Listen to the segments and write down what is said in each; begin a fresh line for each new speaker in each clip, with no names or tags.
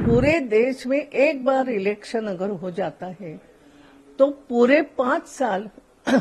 पूरे देश में एक बार इलेक्शन अगर हो जाता है तो पूरे 5 साल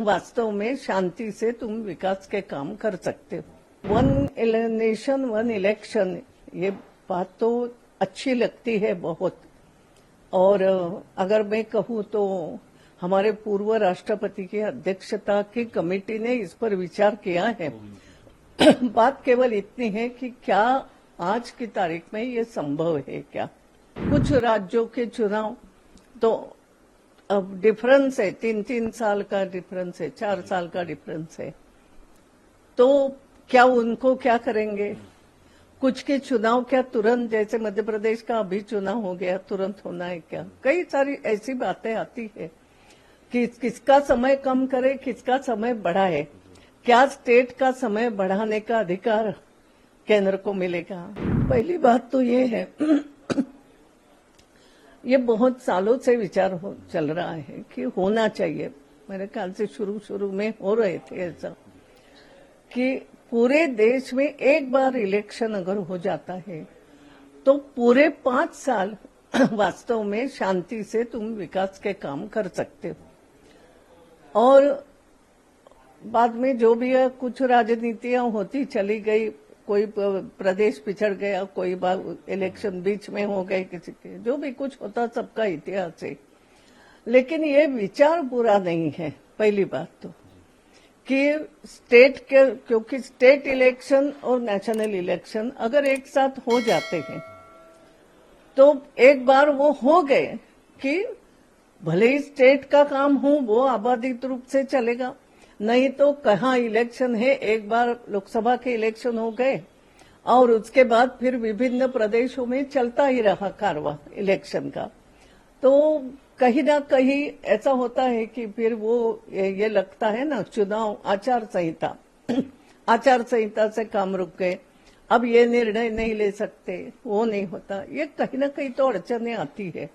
वास्तव में शांति से तुम विकास के काम कर सकते हो। वन नेशन वन इलेक्शन, ये बात तो अच्छी लगती है बहुत। और अगर मैं कहूँ तो हमारे पूर्व राष्ट्रपति की अध्यक्षता की कमेटी ने इस पर विचार किया है। बात केवल इतनी है कि क्या आज की तारीख में ये संभव है क्या? कुछ राज्यों के चुनाव तो अब डिफरेंस है, 3-3 साल का डिफरेंस है, 4 साल का डिफरेंस है, तो क्या उनको क्या करेंगे? कुछ के चुनाव क्या तुरंत, जैसे मध्य प्रदेश का अभी चुनाव हो गया, तुरंत होना है क्या? कई सारी ऐसी बातें आती है कि किसका समय कम करे, किसका समय बढ़ाए, क्या स्टेट का समय बढ़ाने का अधिकार केंद्र को मिलेगा? पहली बात तो ये है ये बहुत सालों से विचार चल रहा है कि होना चाहिए, मेरे ख्याल से शुरू में हो रहे थे ऐसा, कि पूरे देश में एक बार इलेक्शन अगर हो जाता है तो पूरे 5 साल वास्तव में शांति से तुम विकास के काम कर सकते हो। और बाद में जो भी है, कुछ राजनीतियां होती चली गई, कोई प्रदेश पिछड़ गया, कोई बार इलेक्शन बीच में हो गए किसी के, जो भी कुछ होता सबका इतिहास है। लेकिन ये विचार बुरा नहीं है। पहली बात तो कि स्टेट के, क्योंकि स्टेट इलेक्शन और नेशनल इलेक्शन अगर एक साथ हो जाते हैं तो एक बार वो हो गए कि भले ही स्टेट का काम हो वो आबादित रूप से चलेगा, नहीं तो कहाँ इलेक्शन है, एक बार लोकसभा के इलेक्शन हो गए और उसके बाद फिर विभिन्न प्रदेशों में चलता ही रहा कारवां इलेक्शन का, तो कहीं ना कहीं ऐसा होता है कि फिर वो ये लगता है ना, चुनाव आचार संहिता आचार संहिता से काम रुक गए, अब ये निर्णय नहीं ले सकते, वो नहीं होता, ये कहीं ना कहीं तो अड़चने आती है।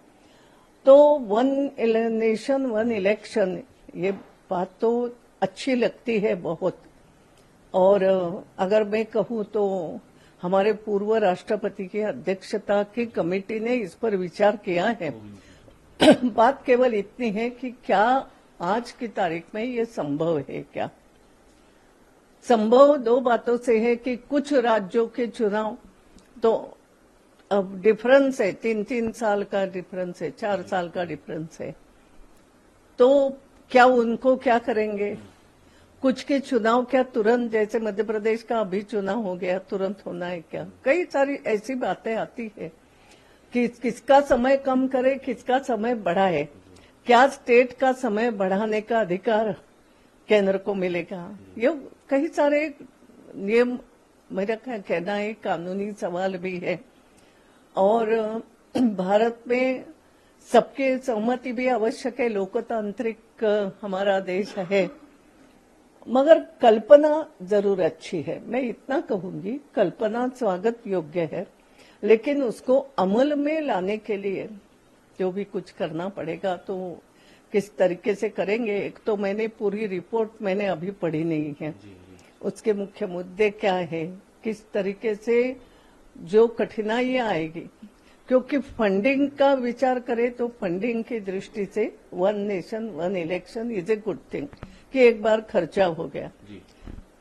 तो वन नेशन वन इलेक्शन, ये बात तो अच्छी लगती है बहुत। और अगर मैं कहूँ तो हमारे पूर्व राष्ट्रपति की अध्यक्षता की कमेटी ने इस पर विचार किया है। बात केवल इतनी है कि क्या आज की तारीख में ये संभव है क्या? संभव 2 बातों से है कि कुछ राज्यों के चुनाव तो अब डिफरेंस है, 3-3 साल का डिफरेंस है, 4 साल का डिफरेंस है, तो क्या उनको क्या करेंगे? कुछ के चुनाव क्या तुरंत, जैसे मध्य प्रदेश का अभी चुनाव हो गया, तुरंत होना है क्या? कई सारी ऐसी बातें आती है कि किसका समय कम करे, किसका समय बढ़ाए, क्या स्टेट का समय बढ़ाने का अधिकार केंद्र को मिलेगा? ये कई सारे नियम, मेरा कहना है कानूनी सवाल भी है। और भारत में सबके सहमति भी आवश्यक है, लोकतांत्रिक हमारा देश है, मगर कल्पना जरूर अच्छी है। मैं इतना कहूंगी, कल्पना स्वागत योग्य है, लेकिन उसको अमल में लाने के लिए जो भी कुछ करना पड़ेगा तो किस तरीके से करेंगे। एक तो मैंने पूरी रिपोर्ट मैंने अभी पढ़ी नहीं है, उसके मुख्य मुद्दे क्या है, किस तरीके से जो कठिनाइयां आएगी, क्योंकि फंडिंग का विचार करें तो फंडिंग की दृष्टि से one nation one election is a good thing, कि एक बार खर्चा हो गया,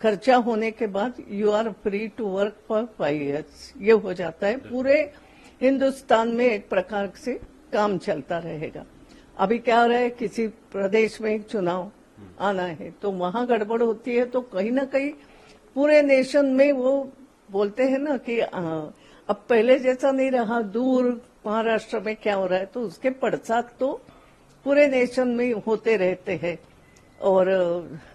खर्चा होने के बाद you are free to work for 5 years, ये हो जाता है। पूरे हिंदुस्तान में एक प्रकार से काम चलता रहेगा। अभी क्या हो रहा है, किसी प्रदेश में एक चुनाव आना है तो वहां गड़बड़ होती है, तो कहीं ना कहीं पूरे नेशन में वो बोलते हैं ना कि अब पहले जैसा नहीं रहा, दूर महाराष्ट्र में क्या हो रहा है, तो उसके पड़साक तो पूरे नेशन में होते रहते हैं। और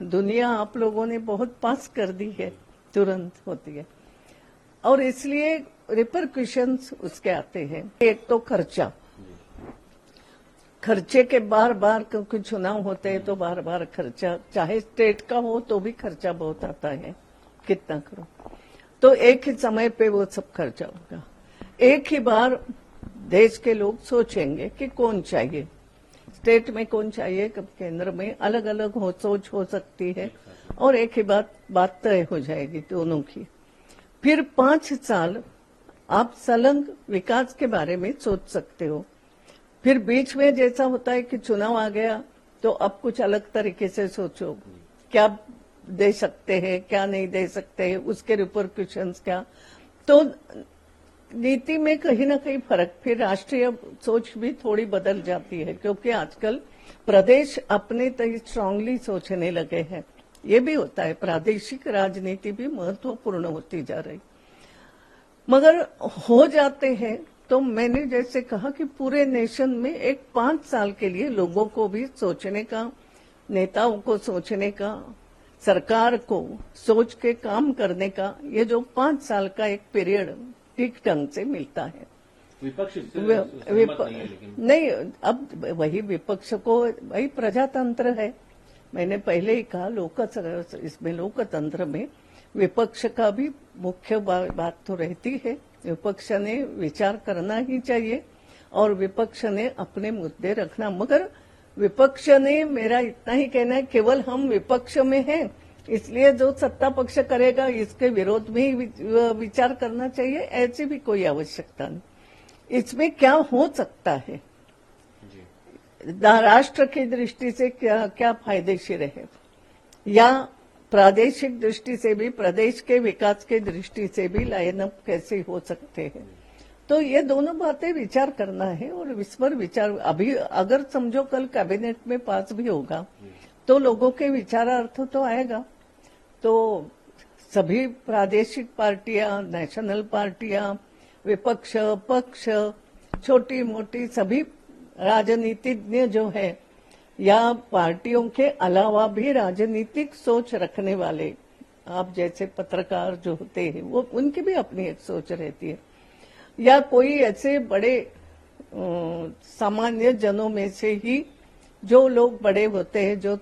दुनिया आप लोगों ने बहुत पास कर दी है, तुरंत होती है, और इसलिए रिपरक्यूशंस उसके आते हैं। एक तो खर्चे के बार बार, क्योंकि चुनाव होते हैं तो बार बार खर्चा, चाहे स्टेट का हो तो भी खर्चा बहुत आता है, कितना करो, तो एक ही समय पे वो सब खर्चा होगा। एक ही बार देश के लोग सोचेंगे कि कौन चाहिए, स्टेट में कौन चाहिए, कब केंद्र में, अलग अलग सोच हो सकती है, और एक ही बात तय हो जाएगी दोनों की। फिर 5 साल आप संलग्न विकास के बारे में सोच सकते हो। फिर बीच में जैसा होता है कि चुनाव आ गया तो अब कुछ अलग तरीके से सोचो, क्या दे सकते हैं, क्या नहीं दे सकते हैं, उसके रिपरक्यूशंस क्या। तो नीति में कहीं ना कहीं फर्क, फिर राष्ट्रीय सोच भी थोड़ी बदल जाती है, क्योंकि आजकल प्रदेश अपने तय स्ट्रांगली सोचने लगे हैं। ये भी होता है, प्रादेशिक राजनीति भी महत्वपूर्ण होती जा रही, मगर हो जाते हैं। तो मैंने जैसे कहा कि पूरे नेशन में एक 5 साल के लिए लोगों को भी सोचने का, नेताओं को सोचने का, सरकार को सोच के काम करने का, ये जो 5 साल का एक पीरियड ठीक ढंग से मिलता है।
विपक्ष
नहीं, अब वही विपक्ष को, वही प्रजातंत्र है। मैंने पहले ही कहा, इसमें लोकतंत्र में विपक्ष का भी मुख्य बात तो रहती है। विपक्ष ने विचार करना ही चाहिए और विपक्ष ने अपने मुद्दे रखना, मगर विपक्ष ने, मेरा इतना ही कहना है, केवल हम विपक्ष में हैं इसलिए जो सत्ता पक्ष करेगा इसके विरोध में ही विचार करना चाहिए, ऐसी भी कोई आवश्यकता नहीं। इसमें क्या हो सकता है, राष्ट्र की दृष्टि से क्या क्या फायदेशीर है, या प्रादेशिक दृष्टि से भी, प्रदेश के विकास के दृष्टि से भी लाइन अप कैसे हो सकते हैं। तो ये दोनों बातें विचार करना है और इस पर विचार, अभी अगर समझो कल कैबिनेट में पास भी होगा तो लोगों के विचारार्थ तो आएगा। तो सभी प्रादेशिक पार्टियां, नेशनल पार्टियां, विपक्ष, पक्ष, छोटी मोटी सभी राजनीतिज्ञ जो है, या पार्टियों के अलावा भी राजनीतिक सोच रखने वाले, आप जैसे पत्रकार जो होते हैं, वो उनकी भी अपनी एक सोच रहती है, या कोई ऐसे बड़े सामान्य जनों में से ही जो लोग बड़े होते हैं, जो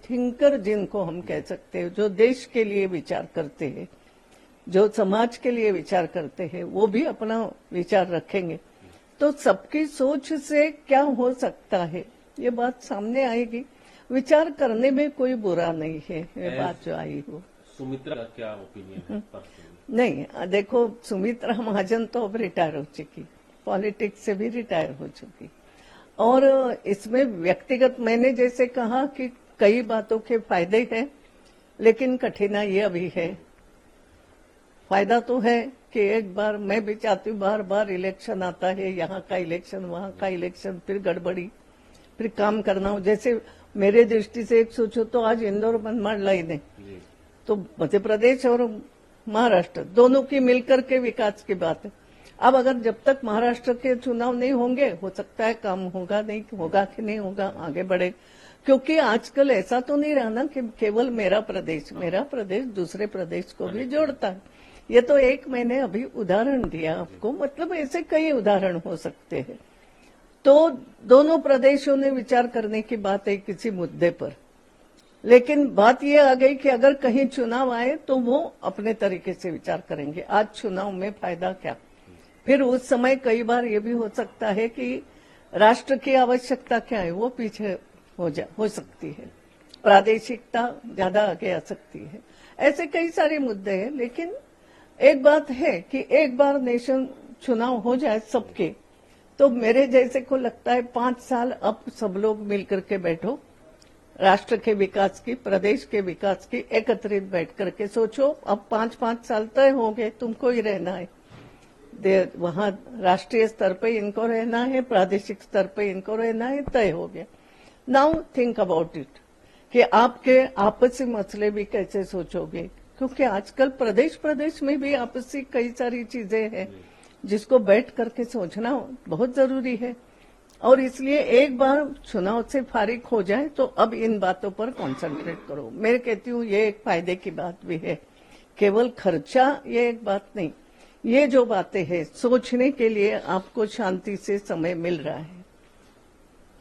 थिंकर जिनको हम कह सकते हैं, जो देश के लिए विचार करते हैं, जो समाज के लिए विचार करते हैं, वो भी अपना विचार रखेंगे। तो सबकी सोच से क्या हो सकता है ये बात सामने आएगी। विचार करने में कोई बुरा नहीं है, ये बात जो आई हो।
सुमित्रा का क्या ओपिनियन है?
नहीं, देखो, सुमित्रा महाजन तो अब रिटायर हो चुकी, पॉलिटिक्स से भी रिटायर हो चुकी, और इसमें व्यक्तिगत, मैंने जैसे कहा कि कई बातों के फायदे हैं, लेकिन कठिनाई ये अभी है। फायदा तो है कि एक बार, मैं भी चाहती हूँ, बार बार इलेक्शन आता है, यहाँ का इलेक्शन, वहाँ का इलेक्शन, फिर गड़बड़ी, फिर काम करना हो। जैसे मेरे दृष्टि से एक सोचो तो आज इंदौर मनमाड़ लाइन है, तो मध्य प्रदेश और महाराष्ट्र दोनों की मिलकर के विकास की बात है। अब अगर जब तक महाराष्ट्र के चुनाव नहीं होंगे, हो सकता है काम होगा नहीं, होगा कि नहीं होगा, आगे बढ़े। क्योंकि आजकल ऐसा तो नहीं रहा ना कि केवल मेरा प्रदेश दूसरे प्रदेश को भी जोड़ता है। ये तो एक मैंने अभी उदाहरण दिया आपको, मतलब ऐसे कई उदाहरण हो सकते हैं। तो दोनों प्रदेशों ने विचार करने की बात है किसी मुद्दे पर, लेकिन बात यह आ गई कि अगर कहीं चुनाव आए तो वो अपने तरीके से विचार करेंगे, आज चुनाव में फायदा क्या। फिर उस समय कई बार ये भी हो सकता है कि राष्ट्र की आवश्यकता क्या है वो पीछे हो सकती है, प्रादेशिकता ज्यादा आगे आ सकती है। ऐसे कई सारे मुद्दे हैं, लेकिन एक बात है कि एक बार नेशन चुनाव हो जाए सबके, तो मेरे जैसे को लगता है 5 साल अब सब लोग मिलकर के बैठो, राष्ट्र के विकास की, प्रदेश के विकास की एकत्रित बैठ करके सोचो। अब 5-5 साल तय हो गए, तुमको ही रहना है, वहां राष्ट्रीय स्तर पे इनको रहना है, प्रादेशिक स्तर पे इनको रहना है, तय हो गया। नाउ थिंक अबाउट इट कि आपके आपसी मसले भी कैसे सोचोगे, क्योंकि आजकल प्रदेश में भी आपसी कई सारी चीजें हैं जिसको बैठ करके सोचना बहुत जरूरी है। और इसलिए एक बार चुनाव से फारिग हो जाए तो अब इन बातों पर कंसंट्रेट करो। मैं कहती हूँ ये एक फायदे की बात भी है, केवल खर्चा ये एक बात नहीं, ये जो बातें हैं सोचने के लिए आपको शांति से समय मिल रहा है,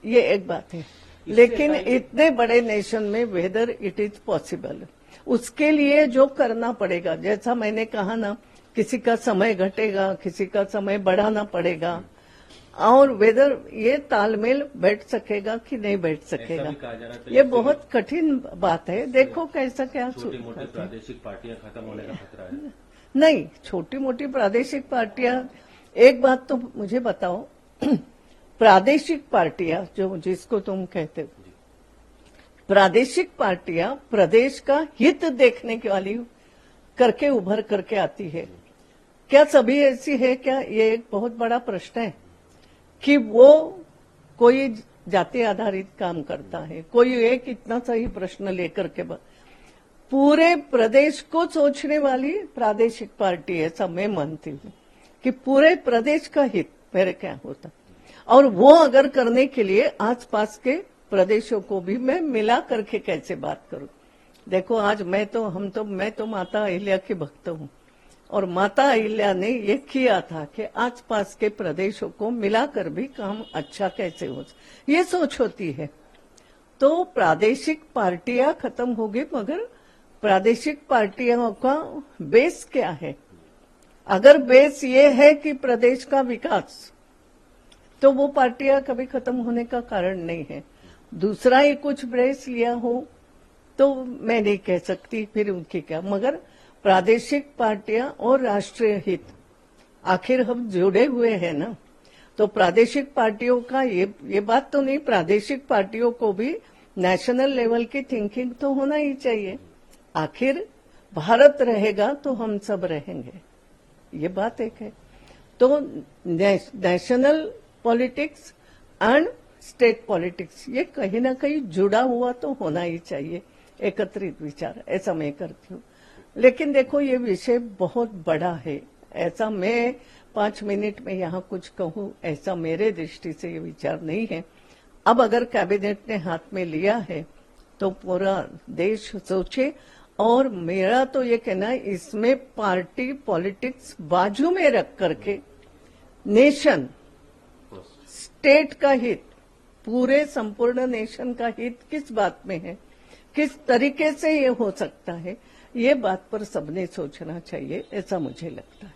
ये एक बात है। लेकिन इतने बड़े नेशन में वेदर इट इज पॉसिबल, उसके लिए जो करना पड़ेगा, जैसा मैंने कहा ना, किसी का समय घटेगा, किसी का समय बढ़ाना पड़ेगा, और वेदर ये तालमेल बैठ सकेगा कि नहीं बैठ सकेगा, ये बहुत कठिन बात है। देखो कैसा क्या
छोटी मोटी प्रादेशिक पार्टियां खत्म होने का खतरा है।
नहीं, छोटी मोटी प्रादेशिक पार्टियां, एक बात तो मुझे बताओ, प्रादेशिक पार्टियां जो जिसको तुम कहते हो, प्रादेशिक पार्टियां प्रदेश का हित देखने की वाली करके उभर करके आती है। क्या सभी ऐसी है क्या? ये एक बहुत बड़ा प्रश्न है कि वो कोई जाति आधारित काम करता है, कोई एक इतना सा ही प्रश्न लेकर के पूरे प्रदेश को सोचने वाली प्रादेशिक पार्टी है। ऐसा मैं मानती हूँ कि पूरे प्रदेश का हित मेरे क्या होता, और वो अगर करने के लिए आसपास के प्रदेशों को भी मैं मिला करके कैसे बात करूं। देखो आज मैं तो माता अहिल्या की भक्त हूं, और माता अहिल्या ने ये किया था कि आसपास के प्रदेशों को मिलाकर भी काम अच्छा कैसे हो, ये सोच होती है। तो प्रादेशिक पार्टियां खत्म होगी, मगर प्रादेशिक पार्टियों का बेस क्या है? अगर बेस ये है कि प्रदेश का विकास, तो वो पार्टियां कभी खत्म होने का कारण नहीं है। दूसरा ही कुछ बेस लिया हो तो मैं नहीं कह सकती फिर उनकी क्या, मगर प्रादेशिक पार्टियां और राष्ट्रीय हित, आखिर हम जुड़े हुए हैं ना। तो प्रादेशिक पार्टियों का ये बात तो नहीं, प्रादेशिक पार्टियों को भी नेशनल लेवल की थिंकिंग तो होना ही चाहिए। आखिर भारत रहेगा तो हम सब रहेंगे, ये बात एक है। तो national politics and state politics ये कहीं ना कहीं जुड़ा हुआ तो होना ही चाहिए, एकत्रित विचार, ऐसा मैं करती हूँ। लेकिन देखो ये विषय बहुत बड़ा है, ऐसा मैं 5 मिनट में यहाँ कुछ कहूँ ऐसा मेरे दृष्टि से ये विचार नहीं है। अब अगर कैबिनेट ने हाथ में लिया है तो पूरा देश सोचे, और मेरा तो ये कहना है इसमें पार्टी पॉलिटिक्स बाजू में रख करके नेशन, स्टेट का हित, पूरे संपूर्ण नेशन का हित किस बात में है, किस तरीके से ये हो सकता है, ये बात पर सबने सोचना चाहिए, ऐसा मुझे लगता है।